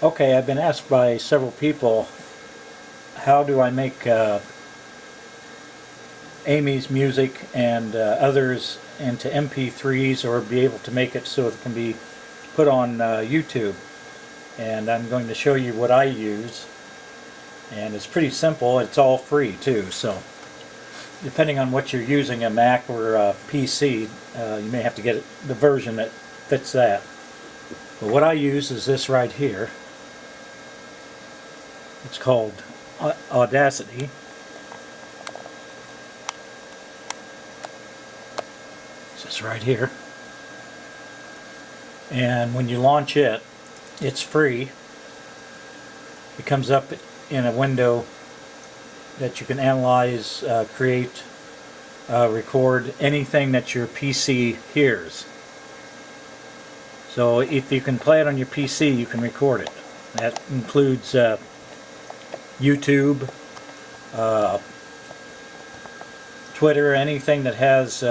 Okay, I've been asked by several people, how do I make Amy's music and others into MP3s, or be able to make it so it can be put on YouTube. And I'm going to show you what I use, and it's pretty simple. It's all free too, so depending on what you're using, a Mac or a PC, you may have to get the version that fits that. But what I use is this right here. It's called Audacity. It's this right here. And when you launch it, it's free. It comes up in a window that you can analyze, create, record anything that your PC hears. So if you can play it on your PC, you can record it. That includes YouTube, Twitter, anything that has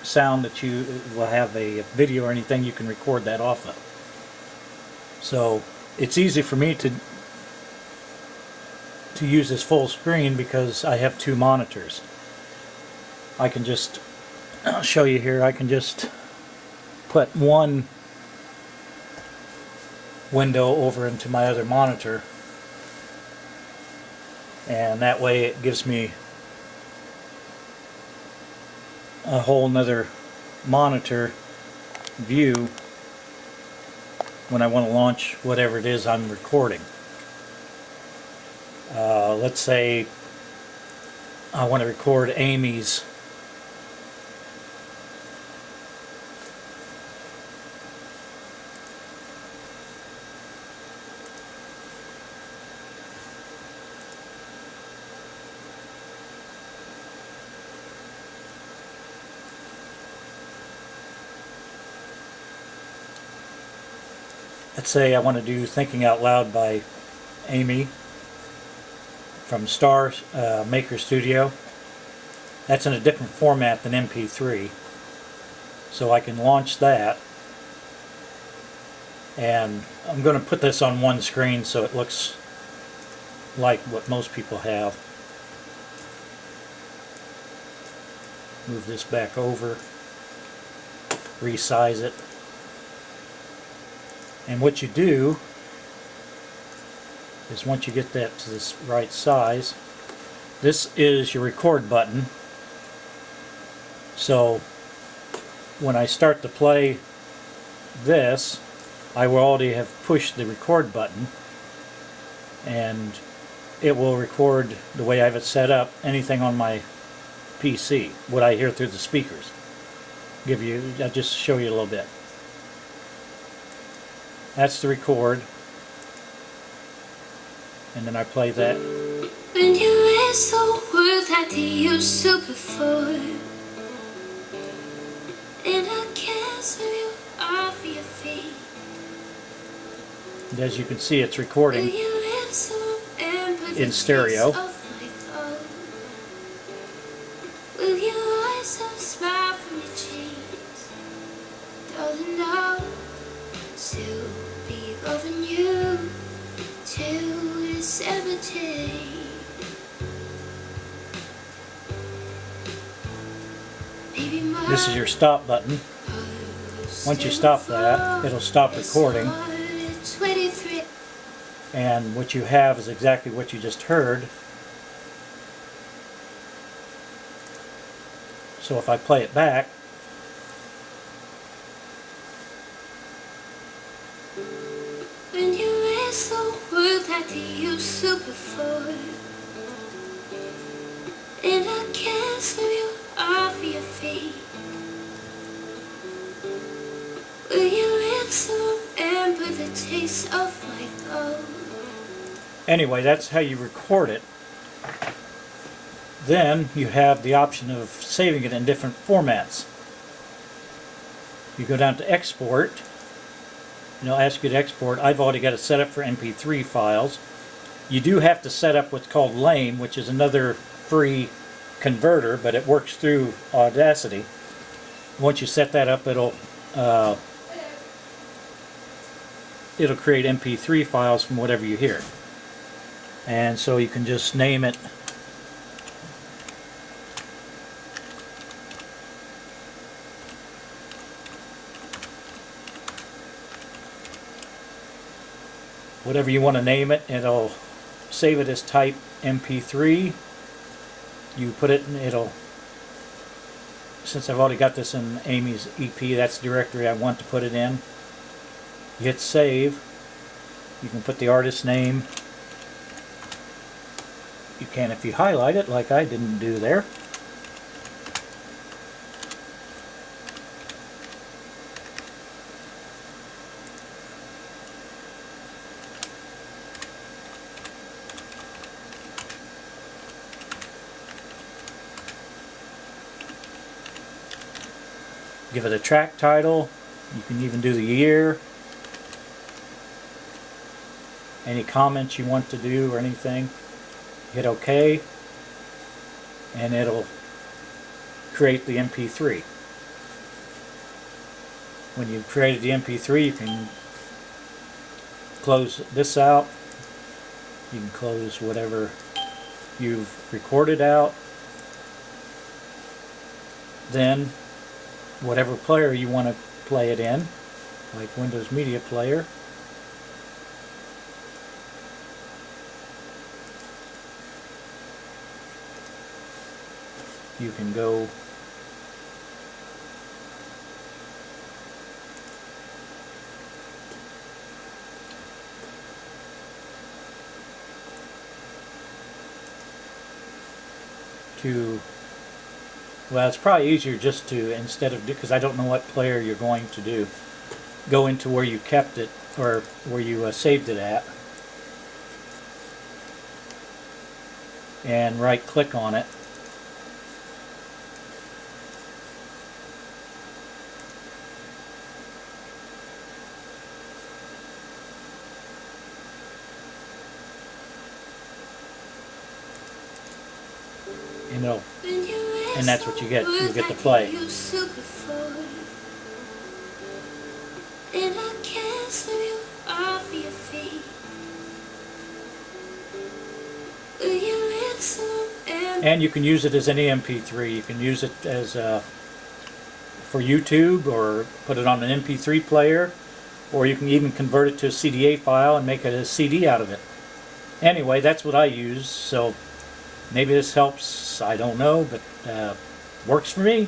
sound that you will have a video or anything, you can record that off of. So it's easy for me to use this full screen because I have two monitors. I can just, I'll show you here, I can just put one window over into my other monitor, and that way it gives me a whole nother monitor view when I want to launch whatever it is I'm recording. Let's say I want to record Amy's Let's say I want to do Thinking Out Loud by Amy from Star Maker Studio. That's in a different format than MP3. So I can launch that. And I'm going to put this on one screen so it looks like what most people have. Move this back over. Resize it. And what you do is, once you get that to this right size, this is your record button. So when I start to play this, I will already have pushed the record button, and it will record the way I have it set up, anything on my PC, what I hear through the speakers. I'll just show you a little bit. That's the record, and then I play that. When you list the words that they used to before, and I can't swim you off your feet. And as you can see, it's recording in stereo. Will your eyes so smile from your cheeks? Doesn't know to be loving you till it's 17. This is your stop button. Once you stop that, it'll stop recording. And what you have is exactly what you just heard. So if I play it back, when you list the words that they used to before, and I can't swim you off your feet. Will your lips remember the taste of my love? anyway, that's how you record it. Then you have the option of saving it in different formats. You go down to export, and it'll ask you to export. I've already got it set up for MP3 files. You do have to set up what's called LAME, which is another free converter, but it works through Audacity. Once you set that up, it'll it'll create mp3 files from whatever you hear. And so you can just name it whatever you want to name it. It'll save it as type mp3. You put it in, it'll, since I've already got this in Amy's EP, that's the directory I want to put it in. You hit save. You can put the artist name. You can if you highlight it, like I didn't do there. Give it a track title. You can even do the year. Any comments you want to do or anything. Hit OK. And it'll create the MP3. When you've created the MP3, you can close this out. You can close whatever you've recorded out. Then whatever player you want to play it in, like Windows Media Player. You can go to, well, it's probably easier just to, instead of, because I don't know what player you're going to do, go into where you kept it, or where you saved it at, and right click on it. And it'll, and that's what you get. You get to play. And I can't sweep you off your feet. And you can use it as any MP3. You can use it as for YouTube, or put it on an MP3 player, or you can even convert it to a CDA file and make it a CD out of it. Anyway, that's what I use. So maybe this helps. I don't know, but works for me.